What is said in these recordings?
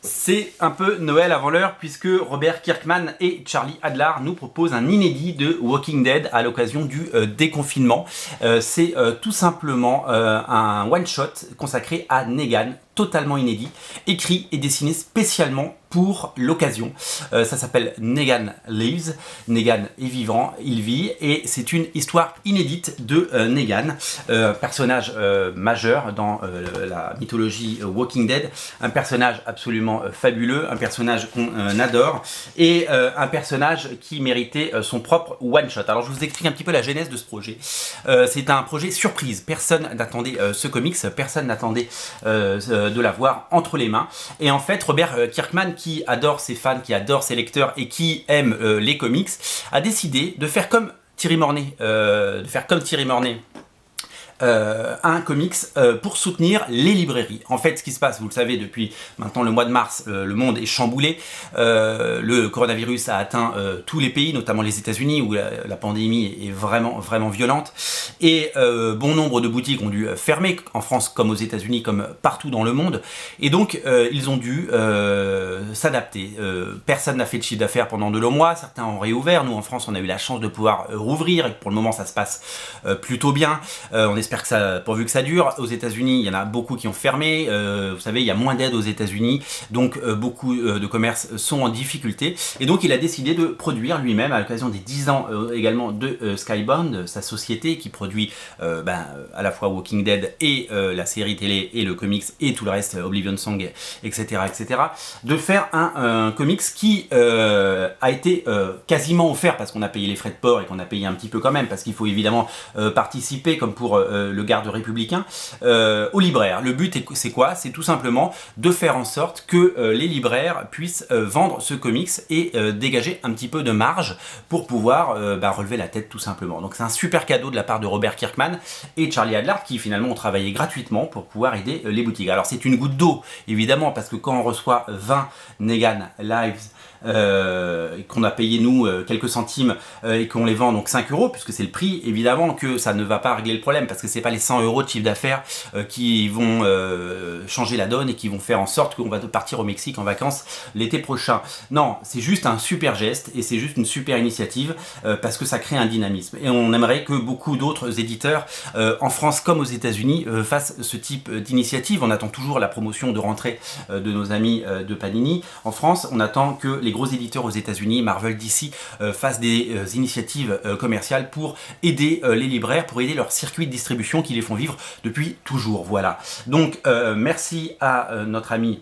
C'est un peu Noël avant l'heure puisque Robert Kirkman et Charlie Adler nous proposent un inédit de Walking Dead à l'occasion du déconfinement. C'est tout simplement un one-shot consacré à Negan, totalement inédit, écrit et dessiné spécialement pour l'occasion. Ça s'appelle Negan Lives, Negan est vivant, il vit, et c'est une histoire inédite de Negan, personnage majeur dans la mythologie Walking Dead, un personnage absolument fabuleux, un personnage qu'on adore, et un personnage qui méritait son propre one-shot. Alors je vous explique un petit peu la genèse de ce projet. C'est un projet surprise, personne n'attendait ce comics, personne n'attendait de l'avoir entre les mains, et en fait Robert Kirkman, qui adore ses fans, qui adore ses lecteurs et qui aime les comics, a décidé de faire comme Thierry Mornay, un comics pour soutenir les librairies. En fait, ce qui se passe, vous le savez, depuis maintenant le mois de mars, le monde est chamboulé. Le coronavirus a atteint tous les pays, notamment les États-Unis, où la pandémie est vraiment violente. Et bon nombre de boutiques ont dû fermer, en France comme aux États-Unis, comme partout dans le monde. Et donc, ils ont dû s'adapter. Personne n'a fait de chiffre d'affaires pendant de longs mois. Certains ont réouvert. Nous, en France, on a eu la chance de pouvoir rouvrir. Et pour le moment, ça se passe plutôt bien. On espère que ça, pourvu que ça dure. Aux États-Unis, il y en a beaucoup qui ont fermé. Vous savez, il y a moins d'aide aux États-Unis, donc beaucoup de commerces sont en difficulté. Et donc, il a décidé de produire lui-même, à l'occasion des 10 ans également de Skybound, sa société qui produit à la fois Walking Dead et la série télé et le comics et tout le reste, Oblivion Song, etc., de faire un comics qui a été quasiment offert parce qu'on a payé les frais de port et qu'on a payé un petit peu quand même, parce qu'il faut évidemment participer, comme pour le garde républicain, aux libraires. Le but c'est quoi? C'est tout simplement de faire en sorte que les libraires puissent vendre ce comics et dégager un petit peu de marge pour pouvoir relever la tête tout simplement. Donc c'est un super cadeau de la part de Robert Kirkman et Charlie Adler qui finalement ont travaillé gratuitement pour pouvoir aider les boutiques. Alors c'est une goutte d'eau évidemment, parce que quand on reçoit 20 Negan Lives qu'on a payé nous quelques centimes et qu'on les vend donc 5 €, puisque c'est le prix, évidemment que ça ne va pas régler le problème, parce que c'est pas les 100 € de chiffre d'affaires qui vont changer la donne et qui vont faire en sorte qu'on va partir au Mexique en vacances l'été prochain. Non, c'est juste un super geste et c'est juste une super initiative parce que ça crée un dynamisme, et on aimerait que beaucoup d'autres éditeurs en France comme aux États-Unis fassent ce type d'initiative. On attend toujours la promotion de rentrée de nos amis de Panini. En France, on attend que les gros éditeurs aux États-Unis, Marvel, DC, fassent des initiatives commerciales pour aider les libraires, pour aider leur circuit de distribution qui les font vivre depuis toujours. Voilà. Donc merci à notre ami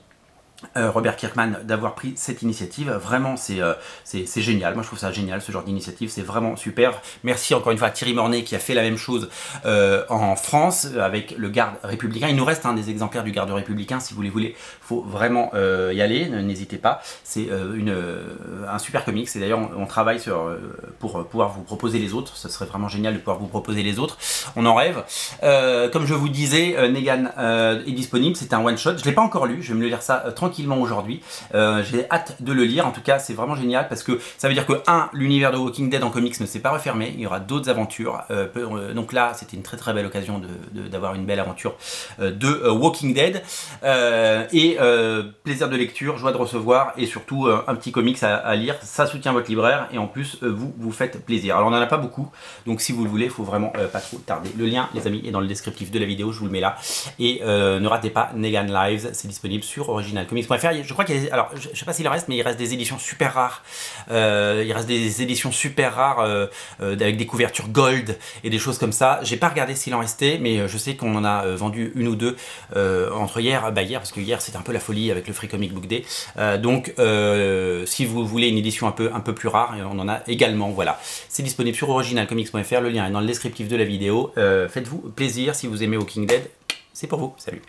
Robert Kirkman d'avoir pris cette initiative. Vraiment c'est génial, moi je trouve ça génial ce genre d'initiative, c'est vraiment super. Merci encore une fois à Thierry Mornay qui a fait la même chose en France avec le garde républicain. Il nous reste des exemplaires du garde républicain, si vous les voulez, faut vraiment y aller, n'hésitez pas. C'est un super comics, et d'ailleurs on travaille pour pouvoir vous proposer les autres. Ce serait vraiment génial de pouvoir vous proposer les autres, on en rêve. Comme je vous disais, Negan est disponible, c'est un one shot, je l'ai pas encore lu, je vais me le lire ça tranquillement aujourd'hui. J'ai hâte de le lire. En tout cas, c'est vraiment génial parce que ça veut dire que l'univers de Walking Dead en comics ne s'est pas refermé. Il y aura d'autres aventures. Donc là, c'était une très belle occasion d'avoir une belle aventure de Walking Dead. Plaisir de lecture, joie de recevoir, et surtout un petit comics à lire. Ça soutient votre libraire et en plus vous faites plaisir. Alors on n'en a pas beaucoup, donc si vous le voulez, il faut vraiment pas trop tarder. Le lien, les amis, est dans le descriptif de la vidéo. Je vous le mets là. Et ne ratez pas Negan Lives. C'est disponible sur Original Comics. Je crois qu'il y a, alors je sais pas s'il en reste, mais il reste des éditions super rares. Il reste des éditions super rares avec des couvertures gold et des choses comme ça. J'ai pas regardé s'il en restait, mais je sais qu'on en a vendu une ou deux entre hier, parce que hier c'était un peu la folie avec le Free Comic Book Day. Donc si vous voulez une édition un peu plus rare, on en a également. Voilà, c'est disponible sur originalcomics.fr. Le lien est dans le descriptif de la vidéo. Faites-vous plaisir si vous aimez Walking Dead, c'est pour vous. Salut.